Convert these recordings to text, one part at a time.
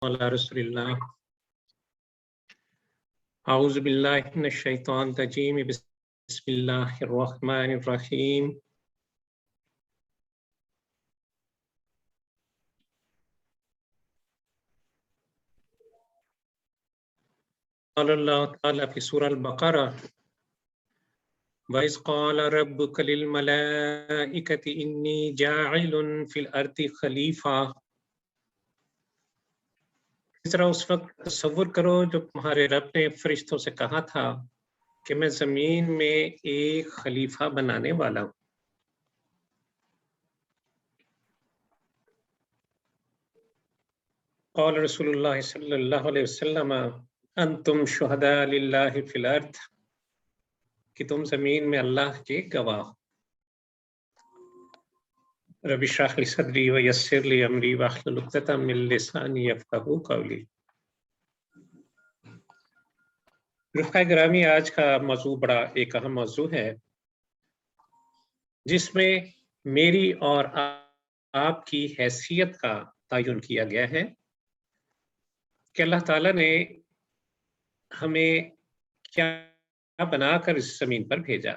على رسول الله أعوذ بالله من الشيطان الرجيم بسم الله الرحمن الرحيم قال الله تعالى في سورة البقرة وإذ قال ربك للملائكة إني جاعل في الأرض خليفة اس طرح اس وقت تصور کرو جب تمہارے رب نے فرشتوں سے کہا تھا کہ میں زمین میں ایک خلیفہ بنانے والا ہوں۔ قال رسول اللہ صلی اللہ علیہ وسلم انتم شہداء للہ فی الارض کہ تم زمین میں اللہ کے گواہ ہو۔ رب اشرح لی صدری ویسر لی امری واحلل عقدۃ من لسانی یفقہوا قولی۔ رفقائے گرامی، آج کا موضوع بڑا ایک اہم موضوع ہے جس میں میری اور آپ کی حیثیت کا تعین کیا گیا ہے کہ اللہ تعالیٰ نے ہمیں کیا بنا کر اس زمین پر بھیجا،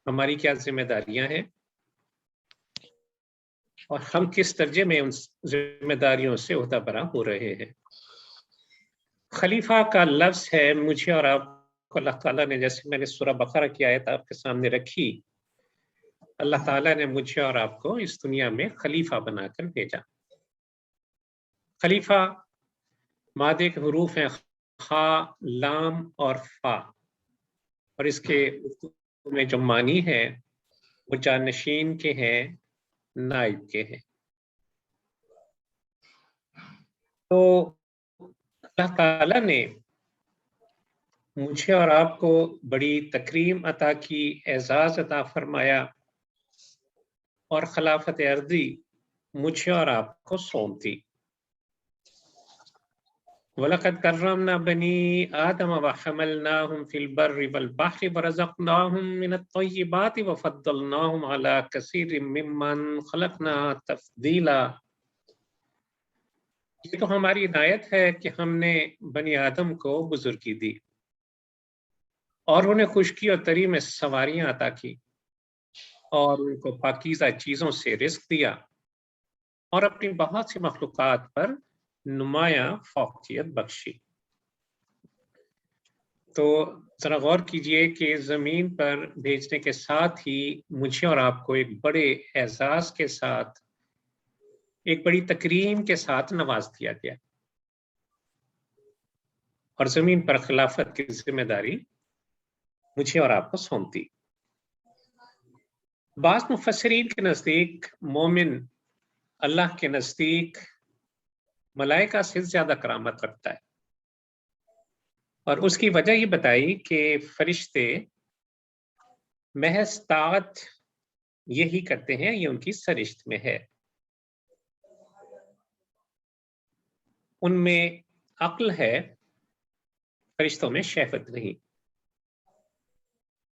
ہماری کیا ذمہ داریاں ہیں اور ہم کس درجے میں ان ذمہ داریوں سے عہدہ برآں ہو رہے ہیں۔ خلیفہ کا لفظ ہے مجھے اور آپ کو اللہ تعالیٰ نے، جیسے میں نے سورہ بقرہ کی آیت آپ کے سامنے رکھی، اللہ تعالیٰ نے مجھے اور آپ کو اس دنیا میں خلیفہ بنا کر بھیجا۔ خلیفہ مادے کے حروف ہیں خا، لام اور فا، اور اس کے اردو میں جو معنی ہے وہ جانشین کے ہیں، نائب کے ہیں۔ تو اللہ تعالیٰ نے مجھے اور آپ کو بڑی تکریم عطا کی، اعزاز عطا فرمایا اور خلافت ارضی مجھے اور آپ کو سونپ دی۔ وَلَقَدْ كَرَّمْنَا بَنِي آدَمَ وَحَمَلْنَاهُمْ فِي الْبَرِّ وَالْبَحْرِ وَرَزَقْنَاهُم مِّنَ الطَّيِّبَاتِ وَفَضَّلْنَاهُمْ عَلَىٰ كَثِيرٍ مِّمَّنْ خَلَقْنَا تَفْضِيلًا۔ یہ تو ہماری عنایت ہے کہ ہم نے بنی آدم کو بزرگی دی اور انہیں خشکی اور تری میں سواریاں عطا کی اور ان کو پاکیزہ چیزوں سے رزق دیا اور اپنی بہت سی مخلوقات پر نمایاں فوقیت بخشی۔ تو ذرا غور کیجئے کہ زمین پر بھیجنے کے ساتھ ہی مجھے اور آپ کو ایک بڑے اعزاز کے ساتھ، ایک بڑی تکریم کے ساتھ نواز دیا گیا اور زمین پر خلافت کی ذمہ داری مجھے اور آپ کو سونپ دی۔ بعض مفسرین کے نزدیک مومن اللہ کے نزدیک ملائکہ سے زیادہ کرامت رکھتا ہے، اور اس کی وجہ یہ بتائی کہ فرشتے محض طاعت یہی کرتے ہیں، یہ ان کی سرشت میں ہے، ان میں عقل ہے، فرشتوں میں شہوت نہیں۔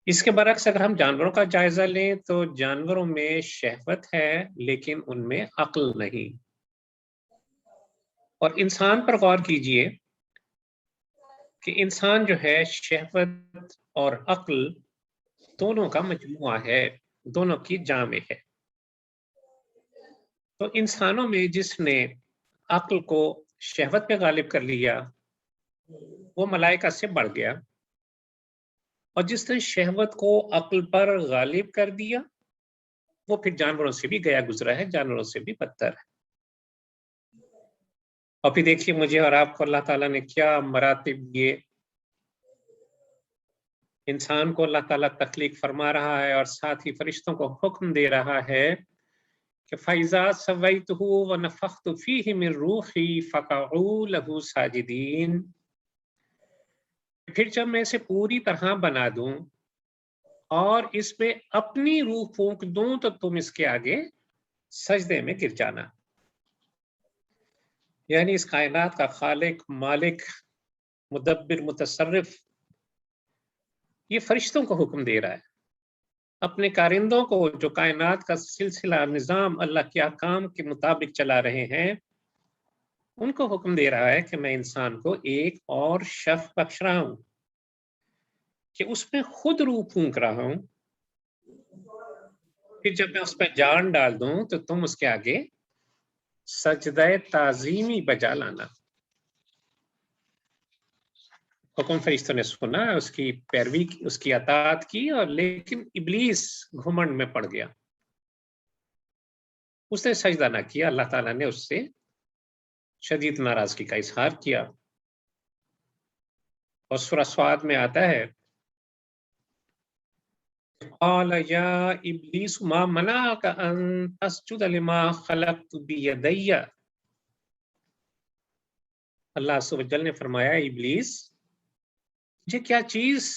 اس کے برعکس اگر ہم جانوروں کا جائزہ لیں تو جانوروں میں شہوت ہے لیکن ان میں عقل نہیں۔ اور انسان پر غور کیجئے کہ انسان جو ہے شہوت اور عقل دونوں کا مجموعہ ہے، دونوں کی جامع ہے۔ تو انسانوں میں جس نے عقل کو شہوت پہ غالب کر لیا وہ ملائکہ سے بڑھ گیا، اور جس نے شہوت کو عقل پر غالب کر دیا وہ پھر جانوروں سے بھی گیا گزرا ہے، جانوروں سے بھی بدتر ہے۔ اور پھر دیکھیے مجھے اور آپ کو اللہ تعالیٰ نے کیا مراتب دیے۔ انسان کو اللہ تعالیٰ تخلیق فرما رہا ہے اور ساتھ ہی فرشتوں کو حکم دے رہا ہے کہ فَإِذَا سَوَّيْتُهُ وَنَفَخْتُ فِيهِ مِن رُوحِي فَقَعُوا لَهُ سَاجِدِينَ۔ پھر جب میں اسے پوری طرح بنا دوں اور اس پہ اپنی روح پھونک دوں تو تم اس کے آگے سجدے میں گر جانا۔ یعنی اس کائنات کا خالق، مالک، مدبر، متصرف یہ فرشتوں کو حکم دے رہا ہے، اپنے کارندوں کو جو کائنات کا سلسلہ نظام اللہ کے احکام کے مطابق چلا رہے ہیں، ان کو حکم دے رہا ہے کہ میں انسان کو ایک اور شف بخش رہا ہوں کہ اس میں خود روح پھونک رہا ہوں، پھر جب میں اس پہ جان ڈال دوں تو تم اس کے آگے سجدہ تعظیمی بجا لانا۔ حکم فرشتوں نے سنا، اس کی پیروی کی، اس کی اطاعت کی، اور لیکن ابلیس گھمنڈ میں پڑ گیا، اس نے سجدہ نہ کیا۔ اللہ تعالیٰ نے اس سے شدید ناراضگی کا اظہار کیا، اور سورہ سعد میں آتا ہے قال یا ابلیس ما منعک ان تسجد لما خلقت بیدی۔ اللہ عز و جل نے فرمایا ابلیس مجھے کیا چیز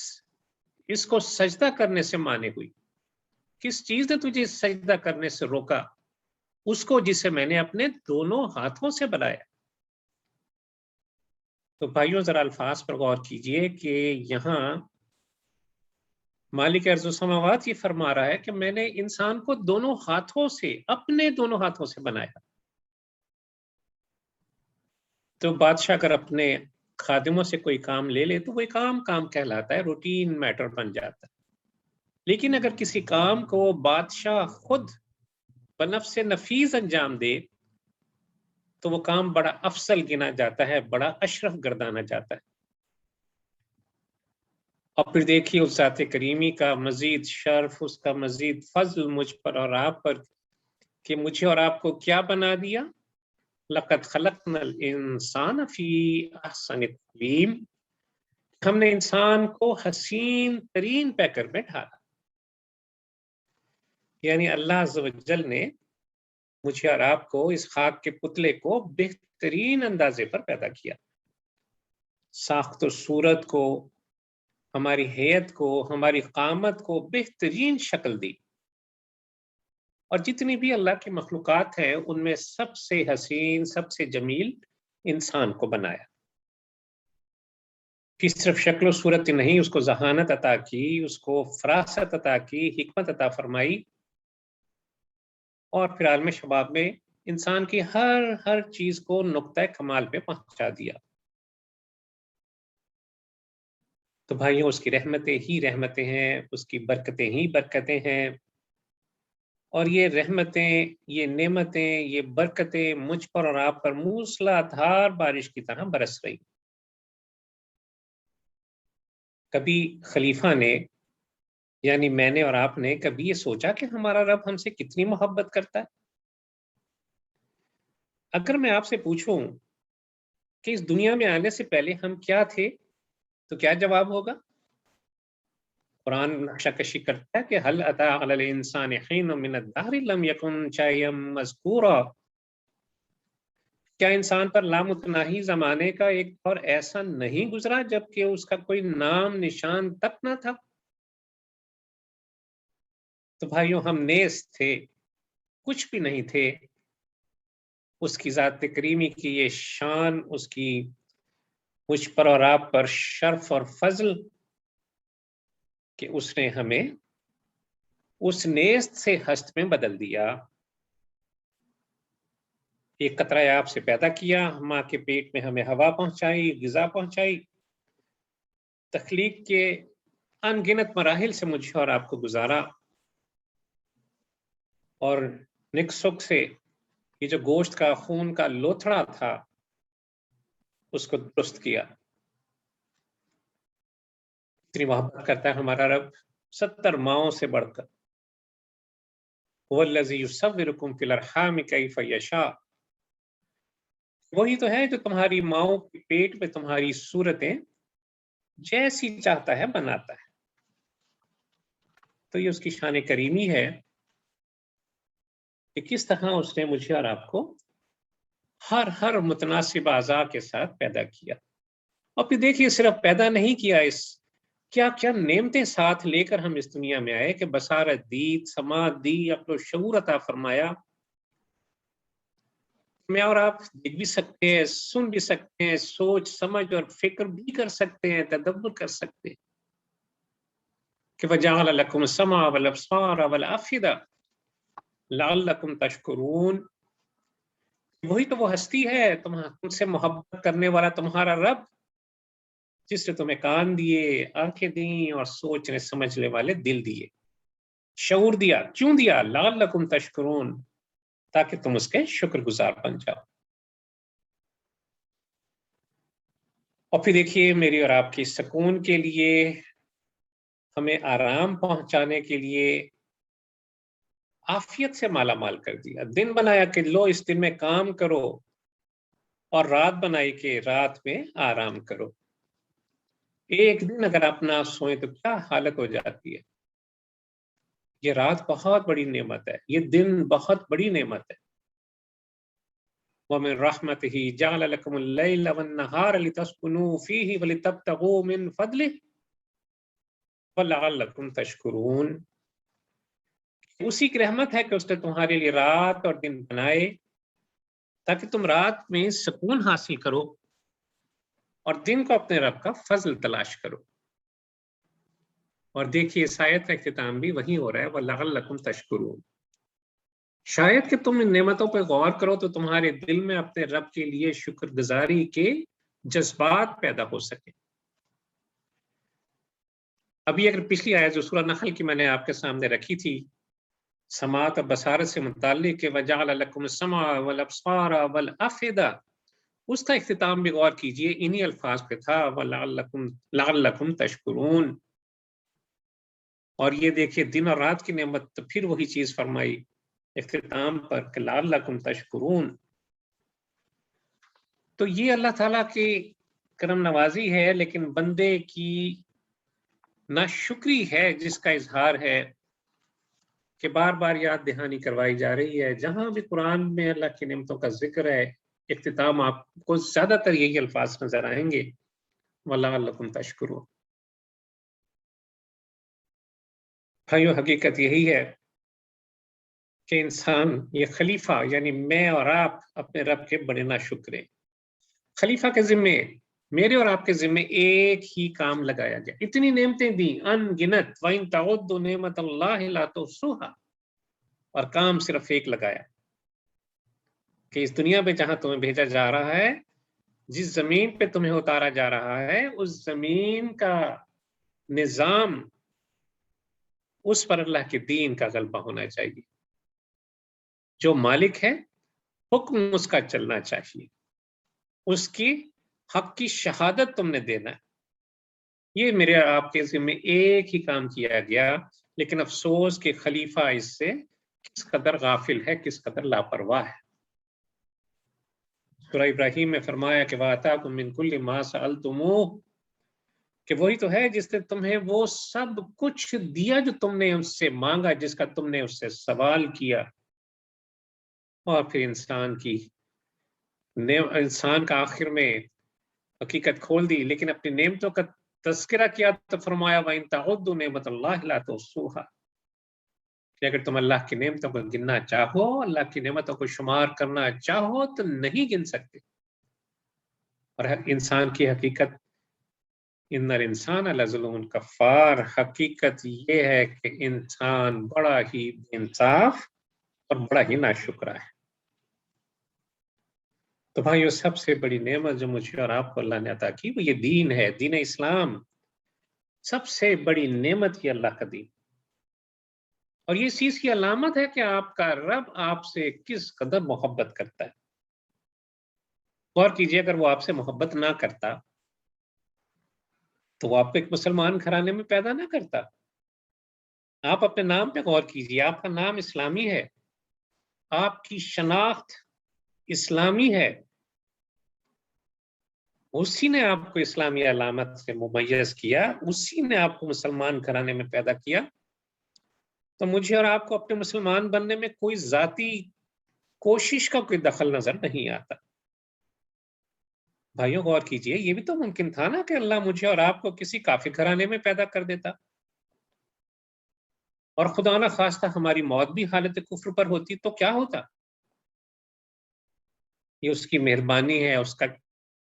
اس کو سجدہ کرنے سے مانے ہوئی، کس چیز نے تجھے سجدہ کرنے سے روکا؟ اس کو جسے میں نے اپنے دونوں ہاتھوں سے بنایا۔ تو بھائیوں ذرا الفاظ پر غور کیجئے کہ یہاں مالک ارض و سماوات یہ فرما رہا ہے کہ میں نے انسان کو دونوں ہاتھوں سے، اپنے دونوں ہاتھوں سے بنایا۔ تو بادشاہ اگر اپنے خادموں سے کوئی کام لے لے تو وہ کام کہلاتا ہے، روٹین میٹر بن جاتا ہے۔ لیکن اگر کسی کام کو بادشاہ خود بنفس نفیس انجام دے تو وہ کام بڑا افضل گنا جاتا ہے، بڑا اشرف گردانا جاتا ہے۔ اور پھر دیکھیے اس ذات کریمی کا مزید شرف، اس کا مزید فضل مجھ پر اور آپ پر، کہ مجھے اور آپ کو کیا بنا دیا؟ لقد خلقنا الانسان فی احسن تقویم، ہم نے انسان کو حسین ترین پیکر میں ڈھالا۔ یعنی اللہ عز و جل نے مجھے اور آپ کو اس خاک کے پتلے کو بہترین اندازے پر پیدا کیا، ساخت و صورت کو، ہماری ہیئت کو، ہماری قامت کو بہترین شکل دی، اور جتنی بھی اللہ کی مخلوقات ہیں ان میں سب سے حسین، سب سے جمیل انسان کو بنایا۔ کس صرف شکل و صورت نہیں، اس کو ذہانت عطا کی، اس کو فراست عطا کی، حکمت عطا فرمائی، اور پھر عالم شباب میں انسان کی ہر چیز کو نقطہ کمال پہ پہنچا دیا۔ تو بھائیوں اس کی رحمتیں ہی رحمتیں ہیں، اس کی برکتیں ہی برکتیں ہیں، اور یہ رحمتیں، یہ نعمتیں، یہ برکتیں مجھ پر اور آپ پر موسلا دھار بارش کی طرح برس رہی۔ کبھی خلیفہ نے، یعنی میں نے اور آپ نے کبھی یہ سوچا کہ ہمارا رب ہم سے کتنی محبت کرتا ہے؟ اگر میں آپ سے پوچھوں کہ اس دنیا میں آنے سے پہلے ہم کیا تھے تو کیا جواب ہوگا؟ قرآن نقشہ کشی کرتا ہے کہ هل اتى على الانسان حين من الدهر لم يكن شيئا مذكورا، کیا انسان پر لامتناہی زمانے کا ایک دور ایسا نہیں گزرا جبکہ اس کا کوئی نام نشان تک نہ تھا؟ تو بھائیوں ہم نیز تھے، کچھ بھی نہیں تھے۔ اس کی ذات کریمی کی یہ شان، اس کی مجھ پر اور آپ پر شرف اور فضل کہ اس نے ہمیں اس نیست سے ہست میں بدل دیا۔ ایک قطرہ آپ سے پیدا کیا، ماں کے پیٹ میں ہمیں ہوا پہنچائی، غذا پہنچائی، تخلیق کے ان گنت مراحل سے مجھے اور آپ کو گزارا، اور نک سک سے یہ جو گوشت کا خون کا لوتھڑا تھا اس کو درست کیا۔ اتنی محبت کرتا ہے ہمارا رب 70 ماؤں سے بڑھ کر۔ هو الذی یصورکم فی الارحام کیف یشاء، وہی تو ہے جو تمہاری ماؤں کے پیٹ میں تمہاری صورتیں جیسی چاہتا ہے بناتا ہے۔ تو یہ اس کی شان کریمی ہے کہ کس طرح اس نے مجھے اور آپ کو ہر متناسب اعضاء کے ساتھ پیدا کیا، اور پھر دیکھیے صرف پیدا نہیں کیا، اس کیا کیا نعمتیں ساتھ لے کر ہم اس دنیا میں آئے، کہ بصارت دی، سماعت دی، عقل و شعور عطا فرمایا۔ میں اور آپ دیکھ بھی سکتے ہیں، سن بھی سکتے ہیں، سوچ سمجھ اور فکر بھی کر سکتے ہیں، تدبر کر سکتے ہیں، کہ وَجَعَلَ لَكُمُ السَّمْعَ وَالْأَبْصَارَ وَالْأَفْئِدَةَ لَعَلَّكُمْ تَشْكُرُونَ۔ وہی تو وہ ہستی ہے تم سے محبت کرنے والا تمہارا رب، جس نے تمہیں کان دیے، آنکھیں دیں اور سوچنے سمجھنے والے دل دیے، شعور دیا۔ کیوں دیا؟ لعلکم تشکرون، تاکہ تم اس کے شکر گزار بن جاؤ۔ اور پھر دیکھیے میری اور آپ کی سکون کے لیے، ہمیں آرام پہنچانے کے لیے عافیت سے مالا مال کر دیا۔ دن بنایا کہ لو اس دن میں کام کرو، اور رات بنائی کہ رات میں آرام کرو۔ ایک دن اگر آپ نہ سوئیں تو کیا حالت ہو جاتی ہے۔ یہ رات بہت بڑی نعمت ہے، یہ دن بہت بڑی نعمت ہے۔ وَمِن رَحْمَتِهِ جَعَلَ لَكُمُ اللَّيْلَ وَالنَّهَارَ لِتَسْكُنُوا فِيهِ وَلِتَبْتَغُوا مِن فَضْلِهِ وَلَعَلَّكُمْ تَشْكُرُونَ۔ اسی کی رحمت ہے کہ اس نے تمہارے لیے رات اور دن بنائے تاکہ تم رات میں سکون حاصل کرو اور دن کو اپنے رب کا فضل تلاش کرو۔ اور دیکھیے اس آیت کا اختتام بھی وہی ہو رہا ہے، وَلَعَلَّكُمْ تَشْكُرُونَ۔ شاید کہ تم ان نعمتوں پہ غور کرو تو تمہارے دل میں اپنے رب کے لیے شکر گزاری کے جذبات پیدا ہو سکے۔ ابھی اگر پچھلی آیت جو سورہ نحل کی میں نے آپ کے سامنے رکھی تھی، سماعت اور بصارت سے متعلق کہ وَجَعَلَ لَكُمُ السَّمْعَ وَالْأَبْصَارَ وَالْأَفْئِدَةَ، اس کا اختتام بھی غور کیجئے، انہی الفاظ پہ تھا لَعَلَّكُمْ تَشْكُرُونَ۔ اور یہ دیکھیے دن اور رات کی نعمت تو پھر وہی چیز فرمائی اختتام پر کہ لعلکم تشکرون۔ تو یہ اللہ تعالیٰ کی کرم نوازی ہے، لیکن بندے کی ناشکری ہے جس کا اظہار ہے کہ بار بار یاد دہانی کروائی جا رہی ہے۔ جہاں بھی قرآن میں اللہ کی نعمتوں کا ذکر ہے، اختتام آپ کو زیادہ تر یہی الفاظ نظر آئیں گے، وَلَعَلَّكُمْ تَشْكُرُونَ۔ بھائیو حقیقت یہی ہے کہ انسان، یہ خلیفہ یعنی میں اور آپ، اپنے رب کے بڑے ناشکر ہیں۔ خلیفہ کے ذمے، میرے اور آپ کے ذمے ایک ہی کام لگایا گیا، اتنی نعمتیں دی ان گنت، وَإِن تَعُدُّوا نِعْمَتَ اللَّهِ لَا تُحْصُوهَا، اور کام صرف ایک لگایا کہ اس دنیا پہ جہاں تمہیں بھیجا جا رہا ہے، جس زمین پہ تمہیں اتارا جا رہا ہے، اس زمین کا نظام، اس پر اللہ کے دین کا غلبہ ہونا چاہیے۔ جو مالک ہے حکم اس کا چلنا چاہیے، اس کی حق کی شہادت تم نے دینا ہے۔ یہ میرے آپ کے ذمہ ایک ہی کام کیا گیا، لیکن افسوس کہ خلیفہ اس سے کس قدر غافل ہے، کس قدر لاپرواہ ہے۔ سورہ ابراہیم میں فرمایا کہ وَآتَاكُم مِّن كُلِّ مَا سَأَلْتُمُوهُ، کہ وہی تو ہے جس نے تمہیں وہ سب کچھ دیا جو تم نے اس سے مانگا، جس کا تم نے اس سے سوال کیا۔ اور پھر انسان کا آخر میں حقیقت کھول دی، لیکن اپنی نعمتوں کا تذکرہ کیا تو فرمایا وَإِن تَعُدُّوا نِعْمَتَ اللَّهِ لَا تُحْصُوهَا، کہ اگر تم اللہ کی نعمتوں کو گننا چاہو، اللہ کی نعمتوں کو شمار کرنا چاہو تو نہیں گن سکتے۔ اور انسان کی حقیقت، ان الانسان لظلوم کفار، حقیقت یہ ہے کہ انسان بڑا ہی بے انصاف اور بڑا ہی ناشکرا ہے۔ تو بھائیو سب سے بڑی نعمت جو مجھے اور آپ کو اللہ نے عطا کی وہ یہ دین ہے، دین اسلام۔ سب سے بڑی نعمت یہ اللہ کا دین، اور یہ چیز کی علامت ہے کہ آپ کا رب آپ سے کس قدر محبت کرتا ہے۔ غور کیجئے اگر وہ آپ سے محبت نہ کرتا تو وہ آپ کو ایک مسلمان گھرانے میں پیدا نہ کرتا۔ آپ اپنے نام پہ غور کیجئے، آپ کا نام اسلامی ہے، آپ کی شناخت اسلامی ہے، اسی نے آپ کو اسلامی علامت سے ممیز کیا، اسی نے آپ کو مسلمان گھرانے میں پیدا کیا۔ تو مجھے اور آپ کو اپنے مسلمان بننے میں کوئی ذاتی کوشش کا کوئی دخل نظر نہیں آتا۔ بھائیوں غور کیجئے، یہ بھی تو ممکن تھا نا کہ اللہ مجھے اور آپ کو کسی کافر گھرانے میں پیدا کر دیتا، اور خدا نہ خواستہ ہماری موت بھی حالت کفر پر ہوتی تو کیا ہوتا؟ یہ اس کی مہربانی ہے، اس کا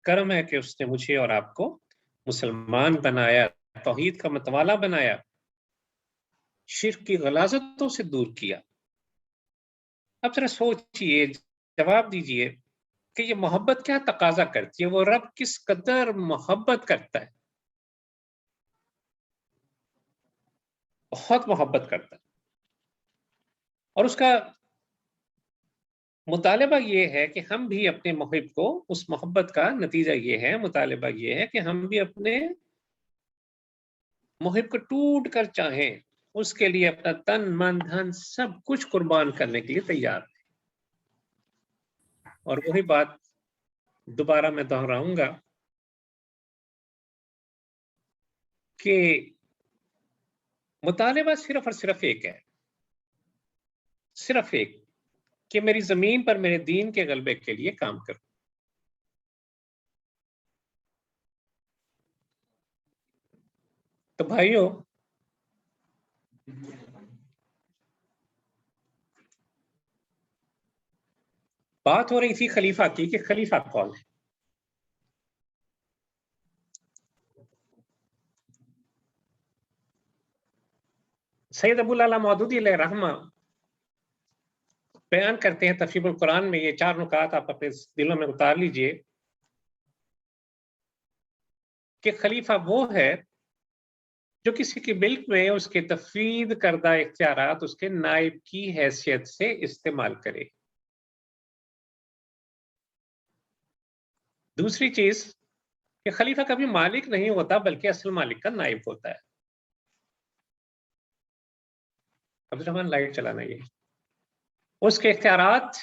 کرم ہے کہ اس نے مجھے اور آپ کو مسلمان بنایا، توحید کا متوالا بنایا، شرک کی غلاظتوں سے دور کیا۔ اب ذرا سوچئے، جواب دیجئے کہ یہ محبت کیا تقاضا کرتی ہے، وہ رب کس قدر محبت کرتا ہے، بہت محبت کرتا ہے. اور اس کا مطالبہ یہ ہے کہ ہم بھی اپنے محب کو، اس محبت کا نتیجہ یہ ہے، مطالبہ یہ ہے کہ ہم بھی اپنے محب کو ٹوٹ کر چاہیں، اس کے لیے اپنا تن من دھن سب کچھ قربان کرنے کے لیے تیار ہیں. اور وہی بات دوبارہ میں دہراؤں گا کہ مطالبہ صرف اور صرف ایک ہے، صرف ایک، کہ میری زمین پر میرے دین کے غلبے کے لیے کام کروں. تو بھائیو، بات ہو رہی تھی خلیفہ کی کہ خلیفہ کون ہے. سید ابو العلا مودودی علیہ رحمہ بیان کرتے ہیں تفسیر القرآن میں، یہ 4 نکات آپ اپنے دلوں میں اتار لیجئے، کہ خلیفہ وہ ہے جو کسی کے ملک میں اس کے تفویض کردہ اختیارات اس کے نائب کی حیثیت سے استعمال کرے. دوسری چیز کہ خلیفہ کبھی مالک نہیں ہوتا بلکہ اصل مالک کا نائب ہوتا ہے. عبد الرحمن لائٹ چلانا، یہ اس کے اختیارات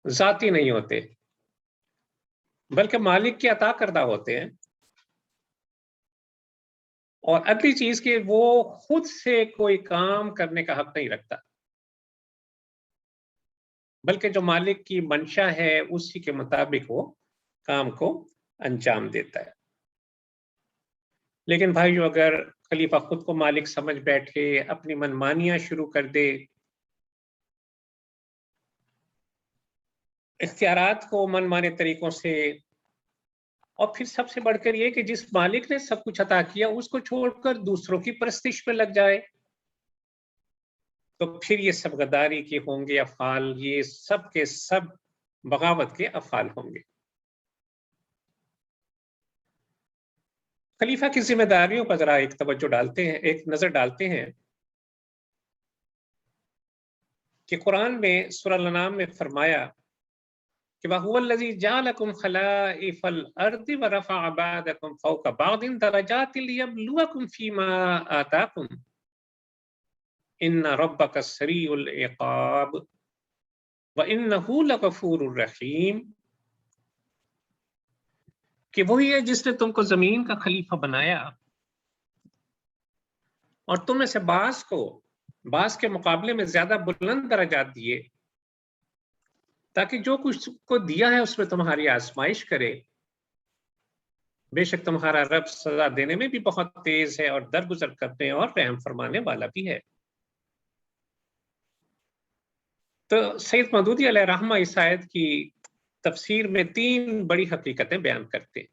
ذاتی نہیں ہوتے بلکہ مالک کے عطا کردہ ہوتے ہیں. اور اگلی چیز کہ وہ خود سے کوئی کام کرنے کا حق نہیں رکھتا بلکہ جو مالک کی منشا ہے اسی کے مطابق وہ کام کو انجام دیتا ہے. لیکن بھائیو، اگر خلیفہ خود کو مالک سمجھ بیٹھے، اپنی منمانیاں شروع کر دے، اختیارات کو منمانے طریقوں سے، اور پھر سب سے بڑھ کر یہ کہ جس مالک نے سب کچھ عطا کیا اس کو چھوڑ کر دوسروں کی پرستش پہ لگ جائے، تو پھر یہ سب غداری کے ہوں گے افعال، یہ سب کے سب بغاوت کے افعال ہوں گے. خلیفہ کی ذمہ داریوں پر ذرا ایک توجہ ڈالتے ہیں، ایک نظر ڈالتے ہیں کہ قرآن میں سورہ الانعام میں فرمایا کہ وَهُوَ الَّذِي جَعَلَكُمْ خَلَائِفَ الْأَرْضِ وَرَفَعَ بَعْضَكُمْ فَوْقَ بَعْضٍ دَرَجَاتٍ لِيَبْلُوَكُمْ فِي مَا آتَاكُمْ إِنَّ رَبَّكَ سَرِيعُ الْعِقَابِ وَإِنَّهُ لَغَفُورٌ رَحِيمٌ. کہ وہی ہے جس نے تم کو زمین کا خلیفہ بنایا اور تم میں سے بعض کے مقابلے میں زیادہ بلند درجات دیے، تاکہ جو کچھ کو دیا ہے اس میں تمہاری آزمائش کرے. بے شک تمہارا رب سزا دینے میں بھی بہت تیز ہے اور درگزر کرنے اور رحم فرمانے والا بھی ہے. تو سید مودودی علیہ رحمہ اس آیت کی تفسیر میں 3 بڑی حقیقتیں بیان کرتے ہیں.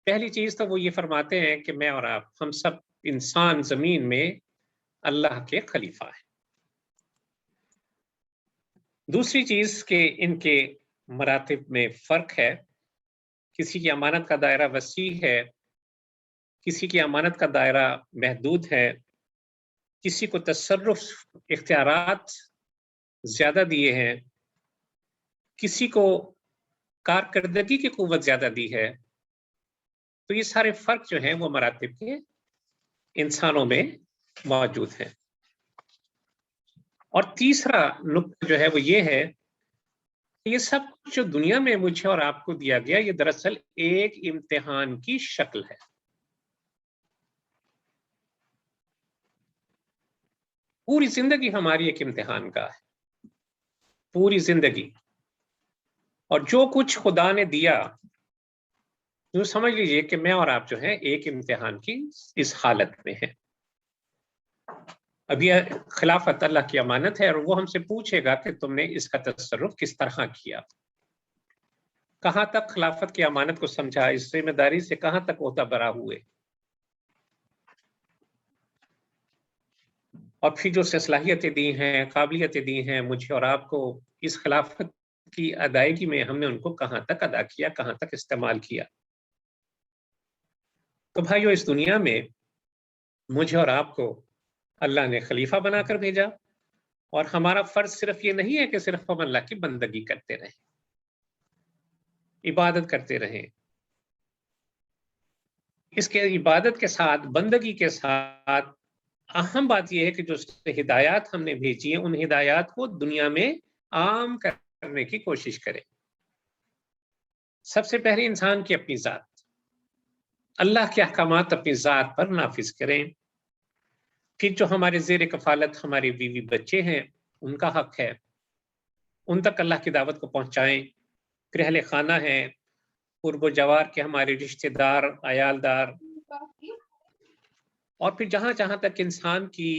پہلی چیز تو وہ یہ فرماتے ہیں کہ میں اور آپ، ہم سب انسان زمین میں اللہ کے خلیفہ ہیں. دوسری چیز کہ ان کے مراتب میں فرق ہے، کسی کی امانت کا دائرہ وسیع ہے، کسی کی امانت کا دائرہ محدود ہے، کسی کو تصرف اختیارات زیادہ دیے ہیں، کسی کو کارکردگی کی قوت زیادہ دی ہے. تو یہ سارے فرق جو ہیں وہ مراتب کے انسانوں میں موجود ہیں. اور تیسرا نقطہ جو ہے وہ یہ ہے کہ یہ سب کچھ جو دنیا میں مجھے اور آپ کو دیا گیا، یہ دراصل ایک امتحان کی شکل ہے. پوری زندگی ہماری ایک امتحان کا ہے، پوری زندگی. اور جو کچھ خدا نے دیا، جو سمجھ لیجئے کہ میں اور آپ جو ہیں ایک امتحان کی اس حالت میں ہیں. اب یہ خلافت اللہ کی امانت ہے اور وہ ہم سے پوچھے گا کہ تم نے اس کا تصرف کس طرح کیا، کہاں تک خلافت کی امانت کو سمجھا، اس ذمہ داری سے کہاں تک عہدہ برا ہوئے، اور پھر جو صلاحیتیں دی ہیں، قابلیتیں دی ہیں مجھے اور آپ کو اس خلافت کی ادائیگی میں ہم نے ان کو کہاں تک ادا کیا، کہاں تک استعمال کیا۔ تو بھائیو، اس دنیا میں مجھے اور آپ کو اللہ نے خلیفہ بنا کر بھیجا، اور ہمارا فرض صرف یہ نہیں ہے کہ صرف ہم اللہ کی بندگی کرتے رہیں، عبادت کرتے رہیں۔ اس کے عبادت کے ساتھ، بندگی کے ساتھ اہم بات یہ ہے کہ جو ہدایات ہم نے بھیجی ہیں، ان ہدایات کو دنیا میں عام کرنے کی کوشش کریں۔ سب سے پہلے انسان کی اپنی ذات، اللہ کے احکامات اپنی ذات پر نافذ کریں۔ پھر جو ہمارے زیر کفالت ہمارے بیوی بچے ہیں، ان کا حق ہے، ان تک اللہ کی دعوت کو پہنچائیں۔ پھر اہل خانہ ہیں، قرب و جوار کے ہمارے رشتہ دار، عیالدار، اور پھر جہاں جہاں تک انسان کی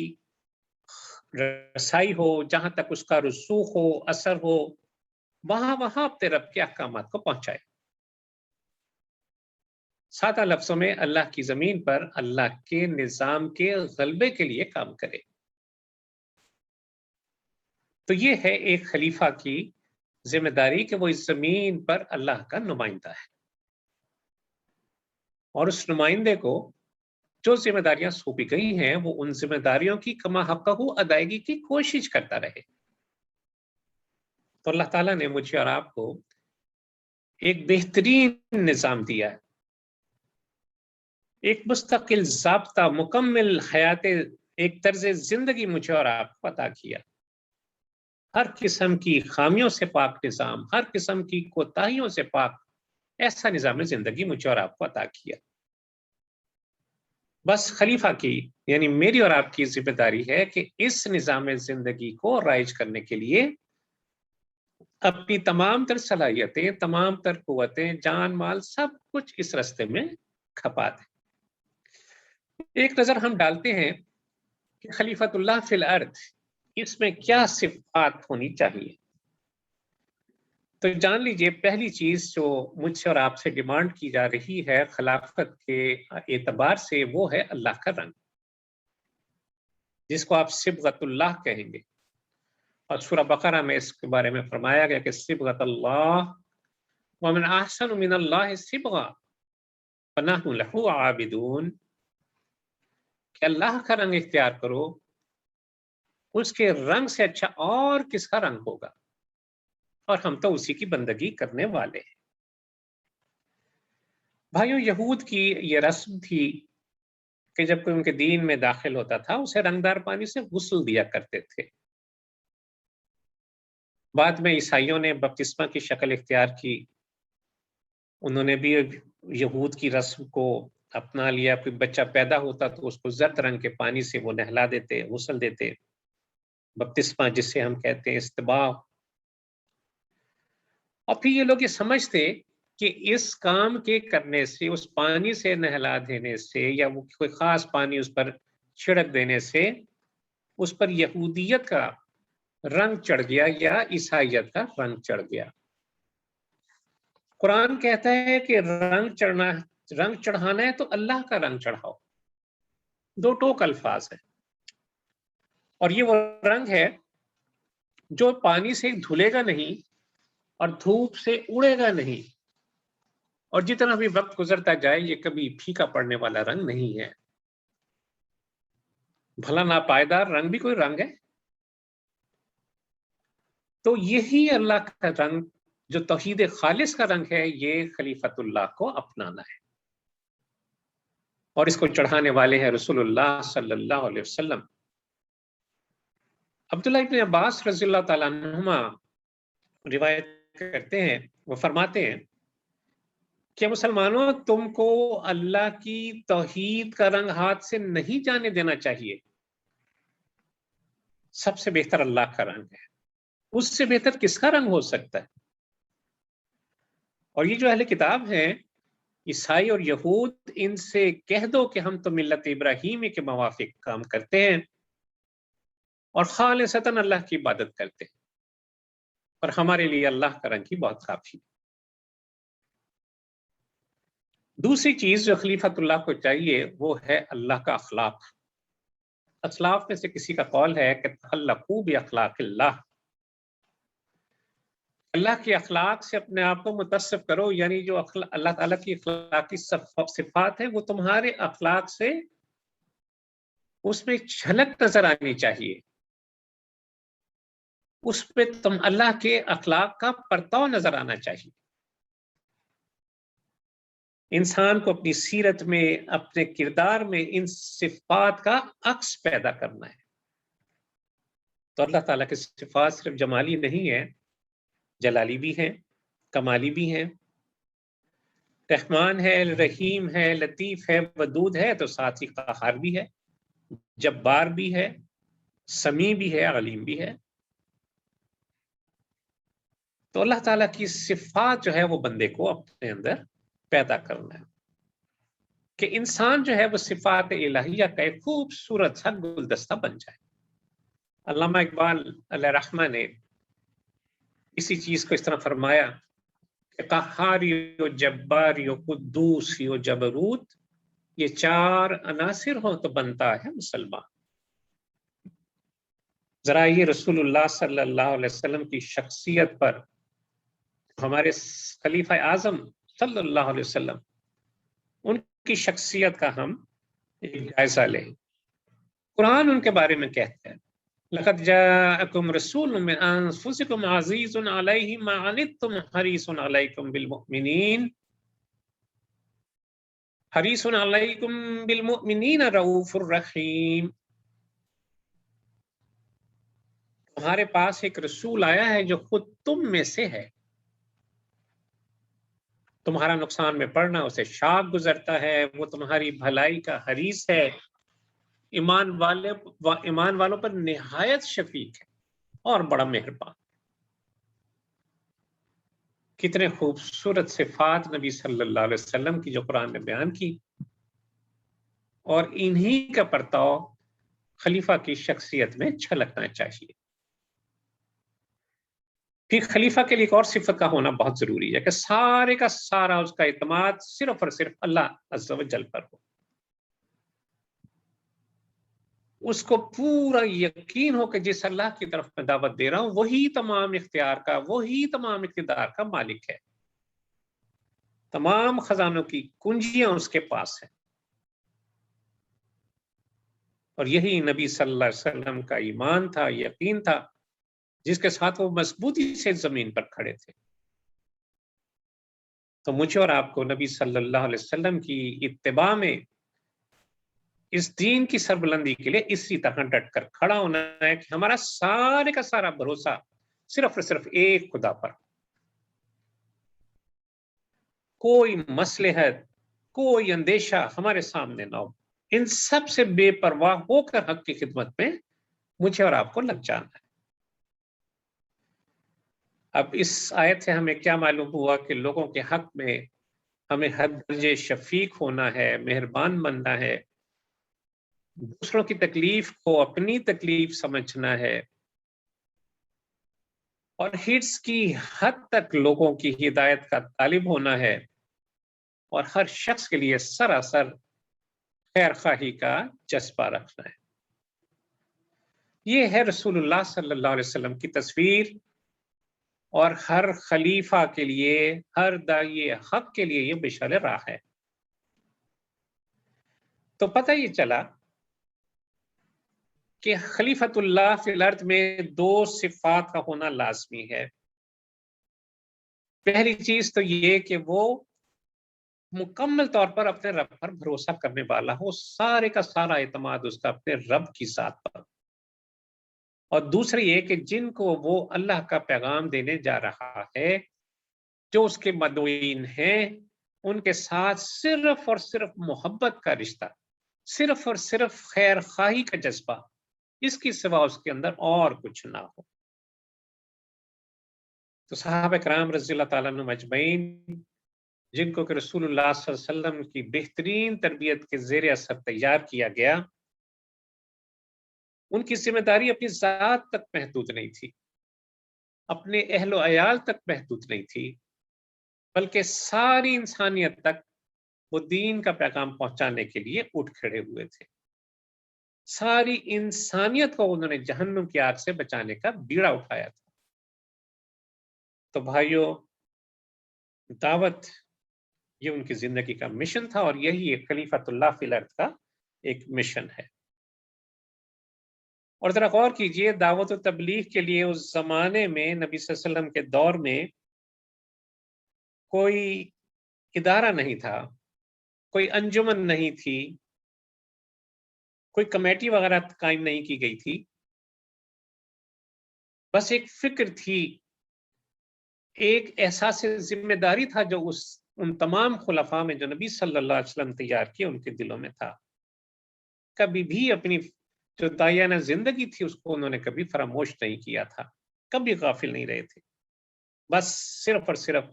رسائی ہو، جہاں تک اس کا رسوخ ہو، اثر ہو، وہاں اپنے رب کے احکامات کو پہنچائے۔ سادہ لفظوں میں اللہ کی زمین پر اللہ کے نظام کے غلبے کے لیے کام کرے۔ تو یہ ہے ایک خلیفہ کی ذمہ داری کہ وہ اس زمین پر اللہ کا نمائندہ ہے، اور اس نمائندے کو جو ذمہ داریاں سونپی گئی ہیں وہ ان ذمہ داریوں کی کما حقہ ادائیگی کی کوشش کرتا رہے۔ تو اللہ تعالیٰ نے مجھے اور آپ کو ایک بہترین نظام دیا ہے، ایک مستقل ضابطہ، مکمل حیات، ایک طرز زندگی مجھے اور آپ کو عطا کیا۔ ہر قسم کی خامیوں سے پاک نظام، ہر قسم کی کوتاہیوں سے پاک ایسا نظام زندگی مجھے اور آپ کو عطا کیا۔ بس خلیفہ کی، یعنی میری اور آپ کی ذمہ داری ہے کہ اس نظام زندگی کو رائج کرنے کے لیے اپنی تمام تر صلاحیتیں، تمام تر قوتیں، جان مال، سب کچھ اس راستے میں کھپا دیں۔ ایک نظر ہم ڈالتے ہیں کہ خلیفۃ اللہ فی الارض، اس میں کیا صفات ہونی چاہیے۔ تو جان لیجئے، پہلی چیز جو مجھ سے اور آپ سے ڈیمانڈ کی جا رہی ہے خلافت کے اعتبار سے، وہ ہے اللہ کا رنگ، جس کو آپ صبغت اللہ کہیں گے۔ اور سورہ بقرہ میں اس کے بارے میں فرمایا گیا کہ صبغت اللہ ومن احسن من اللہ صبغا فنحن لہ عابدون، کہ اللہ کا رنگ اختیار کرو، اس کے رنگ سے اچھا اور کس کا رنگ ہوگا، اور ہم تو اسی کی بندگی کرنے والے ہیں۔ بھائیو، یہود کی یہ رسم تھی کہ جب کوئی ان کے دین میں داخل ہوتا تھا، اسے رنگدار پانی سے غسل دیا کرتے تھے۔ بعد میں عیسائیوں نے بپتسمہ کی شکل اختیار کی، انہوں نے بھی یہود کی رسم کو اپنا لیا۔ کوئی بچہ پیدا ہوتا تو اس کو زرد رنگ کے پانی سے وہ نہلا دیتے، غسل دیتے، بپتسمہ جسے ہم کہتے ہیں، استباء۔ اور پھر یہ لوگ یہ سمجھتے کہ اس کام کے کرنے سے، اس پانی سے نہلا دینے سے، یا وہ کوئی خاص پانی اس پر چھڑک دینے سے، اس پر یہودیت کا رنگ چڑھ گیا یا عیسائیت کا رنگ چڑھ گیا۔ قرآن کہتا ہے کہ رنگ چڑھانا ہے تو اللہ کا رنگ چڑھاؤ، دو ٹوک الفاظ ہیں، اور یہ وہ رنگ ہے جو پانی سے دھلے گا نہیں اور دھوپ سے اڑے گا نہیں، اور جتنا بھی وقت گزرتا جائے یہ کبھی پھیکا پڑنے والا رنگ نہیں ہے۔ بھلا ناپائیدار رنگ بھی کوئی رنگ ہے؟ تو یہی اللہ کا رنگ جو توحید خالص کا رنگ ہے، یہ خلیفۃ اللہ کو اپنانا ہے، اور اس کو چڑھانے والے ہیں رسول اللہ صلی اللہ علیہ وسلم۔ عبداللہ ابن عباس رضی اللہ تعالیٰ عنہما روایت کرتے ہیں، وہ فرماتے ہیں کہ مسلمانوں، تم کو اللہ کی توحید کا رنگ ہاتھ سے نہیں جانے دینا چاہیے۔ سب سے بہتر اللہ کا رنگ ہے، اس سے بہتر کس کا رنگ ہو سکتا ہے؟ اور یہ جو اہل کتاب ہیں، عیسائی اور یہود، ان سے کہہ دو کہ ہم تو ملت ابراہیمی کے موافق کام کرتے ہیں اور خالصتاً اللہ کی عبادت کرتے ہیں، اور ہمارے لیے اللہ کا رنگ ہی بہت کافی۔ دوسری چیز جو خلیفۃ اللہ کو چاہیے وہ ہے اللہ کا اخلاق۔ اسلاف میں سے کسی کا قول ہے کہ تخلقوا باخلاق اللہ، اللہ کے اخلاق سے اپنے آپ کو متصف کرو، یعنی جو اللہ تعالیٰ کی اخلاقی صفات ہے وہ تمہارے اخلاق سے اس میں جھلک نظر آنی چاہیے، اس پہ تم اللہ کے اخلاق کا پرتاؤ نظر آنا چاہیے۔ انسان کو اپنی سیرت میں، اپنے کردار میں ان صفات کا عکس پیدا کرنا ہے۔ تو اللہ تعالیٰ کے صفات صرف جمالی نہیں ہے، جلالی بھی ہیں، کمالی بھی ہیں۔ رحمان ہے، رحیم ہے، لطیف ہے، ودود ہے، تو ساتھ ہی قہار بھی ہے، جبار بھی ہے، سمیع بھی ہے، علیم بھی ہے۔ تو اللہ تعالیٰ کی صفات جو ہے وہ بندے کو اپنے اندر پیدا کرنا ہے کہ انسان جو ہے وہ صفات الہیہ کا ایک خوبصورت سا گلدستہ بن جائے۔ علامہ اقبال علیہ رحمہ نے اسی چیز کو اس طرح فرمایا کہ قہاری و جباری و قدوسی و جبروت، یہ چار عناصر ہوں تو بنتا ہے مسلمان۔ ذرا یہ رسول اللہ صلی اللہ علیہ وسلم کی شخصیت پر، ہمارے خلیفہ اعظم صلی اللہ علیہ وسلم، ان کی شخصیت کا ہم ایک جائزہ لیں۔ قرآن ان کے بارے میں کہتے ہیں لَقَدْ جَاءَكُمْ رَسُولٌ مِّنْ أَنفُسِكُمْ عَزِيزٌ عَلَيْهِ مَا عَنِتُّمْ حَرِيصٌ عَلَيْكُمْ بِالْمُؤْمِنِينَ حَرِيصٌ عَلَيْكُمْ بِالْمُؤْمِنِينَ رَءُوفٌ رَحِيمٌ۔ تمہارے پاس ایک رسول آیا ہے جو خود تم میں سے ہے، تمہارا نقصان میں پڑنا اسے شاق گزرتا ہے، وہ تمہاری بھلائی کا حریص ہے، ایمان والوں پر نہایت شفیق ہے اور بڑا مہربان۔ کتنے خوبصورت صفات نبی صلی اللہ علیہ وسلم کی جو قرآن نے بیان کی، اور انہی کا پرتاؤ خلیفہ کی شخصیت میں چھلکنا چاہیے۔ پھر خلیفہ کے لیے ایک اور صفت کا ہونا بہت ضروری ہے کہ سارے کا سارا اس کا اعتماد صرف اور صرف اللہ عز و جل پر ہو، اس کو پورا یقین ہو کہ جس اللہ کی طرف میں دعوت دے رہا ہوں وہی تمام اختیار کا، وہی تمام اقتدار کا مالک ہے، تمام خزانوں کی کنجیاں اس کے پاس ہیں۔ اور یہی نبی صلی اللہ علیہ وسلم کا ایمان تھا، یقین تھا، جس کے ساتھ وہ مضبوطی سے زمین پر کھڑے تھے۔ تو مجھے اور آپ کو نبی صلی اللہ علیہ وسلم کی اتباع میں اس دین کی سربلندی کے لیے اسی طرح ڈٹ کر کھڑا ہونا ہے کہ ہمارا سارے کا سارا بھروسہ صرف اور صرف ایک خدا پر، کوئی مصلحت، کوئی اندیشہ ہمارے سامنے نہ ہو، ان سب سے بے پرواہ ہو کر حق کی خدمت میں مجھے اور آپ کو لگ جانا ہے۔ اب اس آیت سے ہمیں کیا معلوم ہوا کہ لوگوں کے حق میں ہمیں حد درجے شفیق ہونا ہے، مہربان بننا ہے، دوسروں کی تکلیف کو اپنی تکلیف سمجھنا ہے، اور ہرس کی حد تک لوگوں کی ہدایت کا طالب ہونا ہے، اور ہر شخص کے لیے سراسر خیر خواہی کا جذبہ رکھنا ہے۔ یہ ہے رسول اللہ صلی اللہ علیہ وسلم کی تصویر، اور ہر خلیفہ کے لیے، ہر داعی حق کے لیے یہ مشعل راہ ہے۔ تو پتہ یہ چلا کہ خلیفۃ اللہ فی الارض میں دو صفات کا ہونا لازمی ہے۔ پہلی چیز تو یہ کہ وہ مکمل طور پر اپنے رب پر بھروسہ کرنے والا ہو، سارے کا سارا اعتماد اس کا اپنے رب کی ذات پر، اور دوسری یہ کہ جن کو وہ اللہ کا پیغام دینے جا رہا ہے، جو اس کے مدعوین ہیں، ان کے ساتھ صرف اور صرف محبت کا رشتہ، صرف اور صرف خیر خواہی کا جذبہ، اس کی سوا اس کے اندر اور کچھ نہ ہو۔ تو صحابہ کرام رضی اللہ تعالیٰ عنہم اجمعین، جن کو کہ رسول اللہ صلی اللہ علیہ وسلم کی بہترین تربیت کے زیر اثر تیار کیا گیا، ان کی ذمہ داری اپنی ذات تک محدود نہیں تھی، اپنے اہل و عیال تک محدود نہیں تھی، بلکہ ساری انسانیت تک وہ دین کا پیغام پہنچانے کے لیے اٹھ کھڑے ہوئے تھے۔ ساری انسانیت کو انہوں نے جہنم کی آگ سے بچانے کا بیڑا اٹھایا تھا۔ تو بھائیوں، دعوت یہ ان کی زندگی کا مشن تھا، اور یہی ایک خلیفۃ اللہ فی الارض کا ایک مشن ہے۔ اور ذرا غور کیجئے، دعوت و تبلیغ کے لیے اس زمانے میں نبی صلی اللہ علیہ وسلم کے دور میں کوئی ادارہ نہیں تھا، کوئی انجمن نہیں تھی، کوئی کمیٹی وغیرہ قائم نہیں کی گئی تھی، بس ایک فکر تھی، ایک احساس ذمہ داری تھا جو ان تمام خلفاء میں جو نبی صلی اللہ علیہ وسلم تیار کیے ان کے دلوں میں تھا۔ کبھی بھی اپنی جو داعیانہ زندگی تھی اس کو انہوں نے کبھی فراموش نہیں کیا تھا، کبھی غافل نہیں رہے تھے۔ بس صرف اور صرف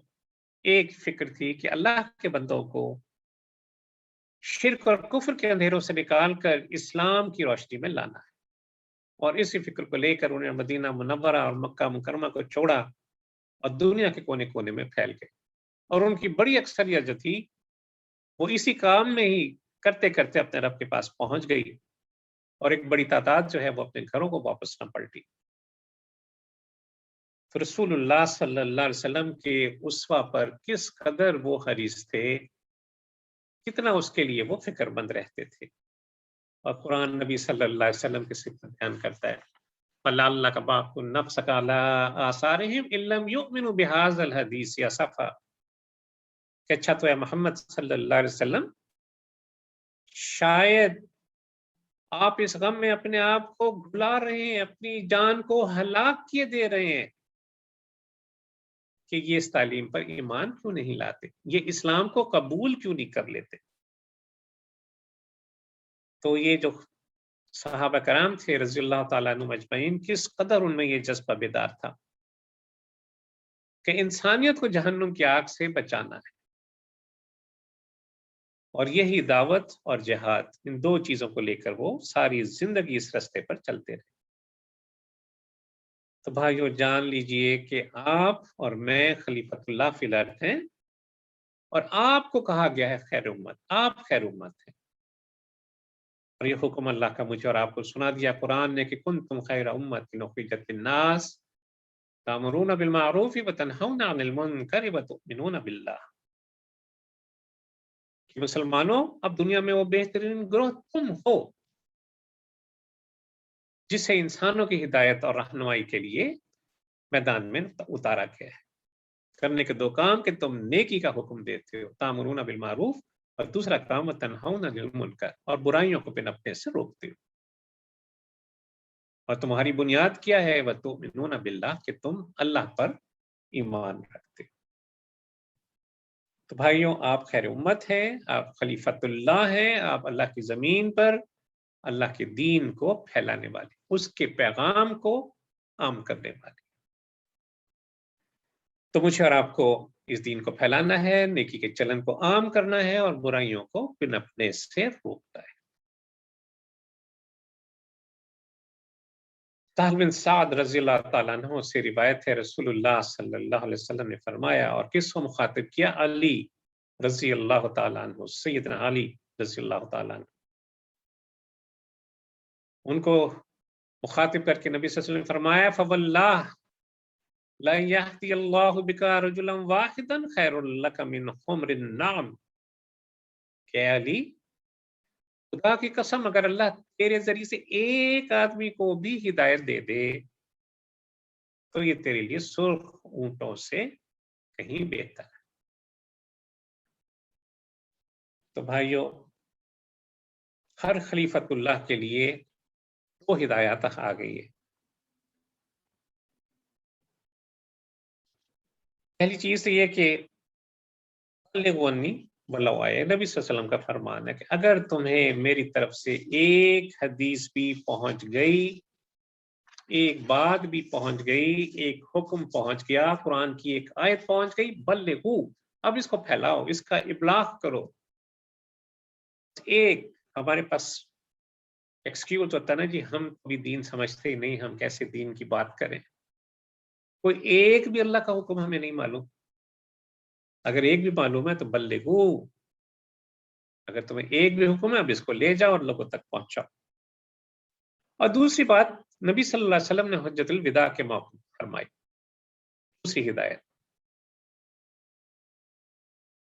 ایک فکر تھی کہ اللہ کے بندوں کو شرک اور کفر کے اندھیروں سے نکال کر اسلام کی روشنی میں لانا ہے، اور اسی فکر کو لے کر انہیں مدینہ منورہ اور مکہ مکرمہ کو چھوڑا اور دنیا کے کونے کونے میں پھیل گئے، اور ان کی بڑی اکثریت جو تھی وہ اسی کام میں ہی کرتے کرتے اپنے رب کے پاس پہنچ گئی، اور ایک بڑی تعداد جو ہے وہ اپنے گھروں کو واپس نہ پلٹی۔ تو رسول اللہ صلی اللہ علیہ وسلم کے اسوہ پر کس قدر وہ حریص تھے، کتنا اس کے لیے وہ فکر مند رہتے تھے۔ اور قرآن نبی صلی اللہ علیہ وسلم کی صفت بیان کرتا ہے، فَلَعَلَّكَ بَاخِعٌ نَفْسَكَ عَلَىٰ آثَارِهِمْ إِن لَّمْ يُؤْمِنُوا بِهَٰذَا الْحَدِيثِ أَسَفًا، کہ اچھا تو اے محمد صلی اللہ علیہ وسلم، شاید آپ اس غم میں اپنے آپ کو گھلا رہے ہیں، اپنی جان کو ہلاک کیے دے رہے ہیں کہ یہ اس تعلیم پر ایمان کیوں نہیں لاتے، یہ اسلام کو قبول کیوں نہیں کر لیتے۔ تو یہ جو صحابہ کرام تھے رضی اللہ تعالیٰ عنہم اجمعین، کس قدر ان میں یہ جذبہ بیدار تھا کہ انسانیت کو جہنم کی آگ سے بچانا ہے، اور یہی دعوت اور جہاد، ان دو چیزوں کو لے کر وہ ساری زندگی اس رستے پر چلتے رہے۔ تو بھائیو جان لیجئے کہ آپ اور میں خلیفۃ اللہ فی الارض ہیں، اور آپ کو کہا گیا ہے خیر امت، آپ خیر امت ہیں، اور یہ حکم اللہ کا مجھے اور آپ کو سنا دیا قرآن نے کہ کنتم خیر امت اخرجت للناس تأمرون بالمعروف وتنہون عن المنکر وتؤمنون باللہ، کہ مسلمانوں اب دنیا میں وہ بہترین گروہ تم ہو جسے انسانوں کی ہدایت اور رہنمائی کے لیے میدان میں اتارا گیا ہے۔ کرنے کے دو کام کہ تم نیکی کا حکم دیتے ہو، تأمرون بالمعروف، اور دوسرا کام وتنہون عن المنکر، اور برائیوں کو پنپنے سے روکتے ہو۔ اور تمہاری بنیاد کیا ہے؟ وتؤمنون باللہ، کہ تم اللہ پر ایمان رکھتے ہو۔ تو بھائیوں، آپ خیر امت ہیں، آپ خلیفۃ اللہ ہیں، آپ اللہ کی زمین پر اللہ کے دین کو پھیلانے والے، اس کے پیغام کو عام کرنے والے۔ تو مجھے اور آپ کو اس دین کو پھیلانا ہے، نیکی کے چلن کو عام کرنا ہے، اور برائیوں کو پنپنے سے روکنا ہے۔ سہل بن سعد رضی اللہ تعالیٰ عنہ سے روایت ہے، رسول اللہ صلی اللہ علیہ وسلم نے فرمایا، اور کس کو مخاطب کیا؟ علی رضی اللہ تعالیٰ عنہ، سیدنا علی رضی اللہ تعالیٰ عنہ، ان کو مخاطب کر کے نبی صلی اللہ علیہ وسلم نے فرمایا، فواللہ لَن يَهْدِيَ اللَّهُ بِكَ رَجُلًا وَاحِدًا خَيْرٌ لَكَ مِنْ حُمْرِ النَّعَمِ، کہ علی، خدا کی قسم اگر اللہ تیرے ذریعے سے ایک آدمی کو بھی ہدایت دے دے تو یہ تیرے لیے سرخ اونٹوں سے کہیں بہتر ہے۔ تو بھائیو، ہر خلیفۃ اللہ کے لیے وہ ہدایات آ گئی ہے۔ پہلی چیز تو یہ کہ بلغوا عنی ولو آیہ، نبی صلی اللہ علیہ وسلم کا فرمان ہے کہ اگر تمہیں میری طرف سے ایک حدیث بھی پہنچ گئی، ایک بات بھی پہنچ گئی، ایک حکم پہنچ گیا، قرآن کی ایک آیت پہنچ گئی، بلغو، اب اس کو پھیلاؤ، اس کا ابلاغ کرو۔ ایک ہمارے پاس ایکسکیوز ہوتا ہے نا جی، ہم بھی دین سمجھتے ہی نہیں، ہم کیسے دین کی بات کریں، کوئی ایک بھی اللہ کا حکم ہمیں نہیں معلوم۔ اگر ایک بھی معلوم ہے تو بلغو، اگر تمہیں ایک بھی حکم ہے اب اس کو لے جاؤ اور لوگوں تک پہنچاؤ۔ اور دوسری بات، نبی صلی اللہ علیہ وسلم نے حجۃ الوداع کے موقع فرمائی دوسری ہدایت،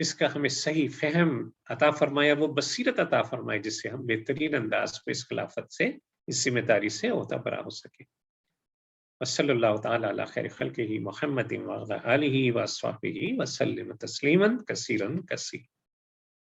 اس کا ہمیں صحیح فہم عطا فرمایا، وہ بصیرت عطا فرمائے جس سے ہم بہترین انداز پہ اس خلافت سے، اس ذمہ داری سے عہدہ برا ہو سکے۔ وصلی اللہ تعالی علی خیر خلقہ محمد وعلی آلہ واصحابہ وسلم تسلیما کثیرا کثیرا۔